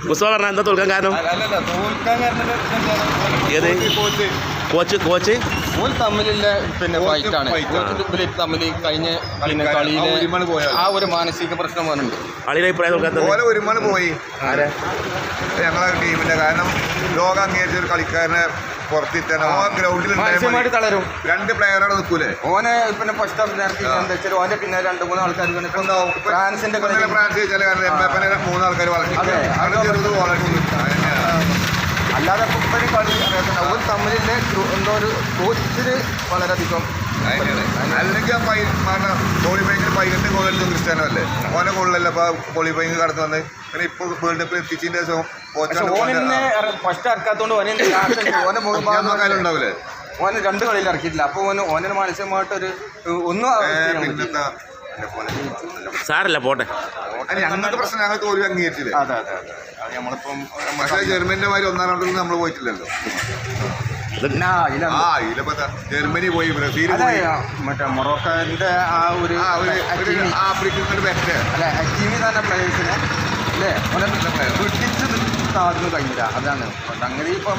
മുസ്തഫ പറഞ്ഞ എന്താ തോൽക്കാൻ കാരണം? ഏത് കോച്ച് തമ്മിലുള്ള പിന്നെ ഫൈറ്റാണ്. തമ്മിൽ കഴിഞ്ഞ പിന്നെ കളിയിലെ ആ ഒരു മാനസിക പ്രശ്നം വന്നിട്ടുണ്ട്. കളിയുടെ അഭിപ്രായം ഒരുമണ് പോയി ഞങ്ങളെ ടീമിന്റെ. കാരണം ലോകം അംഗീകരിച്ച ഒരു കളിക്കാരനെ പുറത്തിട്ടാണ് ഗ്രൗണ്ടിൽ തളരും. 2 പ്ലെയറാണ് നിൽക്കൂലേ ഓനെ പിന്നെ ഫസ്റ്റ് ഹാഫ് നേരത്തെ എന്താ വെച്ചാൽ ഓന്റെ പിന്നെ 2-3 ആൾക്കാർ ഫ്രാൻസിന്റെ ഫ്രാൻസ് ജയിച്ചാൽ കാരണം എംബാപ്പനെ 3 ആൾക്കാർ വളർത്തി അല്ലാതെ ഇപ്പോഴും കളി അറിയാത്ത അവർ തമ്മിലെ എന്തോ ഒരു കോച്ചിന് വളരെയധികം അല്ലെങ്കിൽ ക്വാളിഫൈങ്ങിന് 18 ഗോൾ അടിച്ച ക്രിസ്ത്യാനോ അല്ലേ? ഓനെ ഗോളിലല്ല അപ്പോൾ ക്വാളിഫൈങ് കടന്നു വന്ന് പിന്നെ ഇപ്പോൾ വേൾഡ് കപ്പിൽ എത്തിച്ചതിൻ്റെ ശേഷം ഫസ്റ്റ് ഇറക്കാത്തോണ്ട് ഉണ്ടാവില്ലേ? ഓന് 2 കളിയിൽ ഇറക്കിയിട്ടില്ല. അപ്പോൾ ഓന് മാനസികമായിട്ടൊരു ഒന്നും സാരല്ല പോട്ടെ. ഞങ്ങൾക്ക് പ്രശ്നം ഞങ്ങൾ തോൽവി അംഗീകരിച്ചില്ലേ? അതെ അതെ അതെ. നമ്മളിപ്പം പക്ഷേ ജർമ്മനിന്റെ മാതിരി 1-ാം റൗണ്ടിൽ നമ്മൾ പോയിട്ടില്ലല്ലോ. ജർമ്മനി പോയി, ബ്രസീൽ പോയി, മറ്റേ മൊറോക്കോന്റെ ആ ഒരു ആഫ്രിക്കൻ ബാറ്റ് അല്ലെ ഹക്കീമി തന്നെ പ്ലേയേഴ്സിനെ അല്ലേ പിടിച്ച് താഴ്ന്നു കഴിഞ്ഞില്ല. അതാണ് അങ്ങനെ ഇപ്പം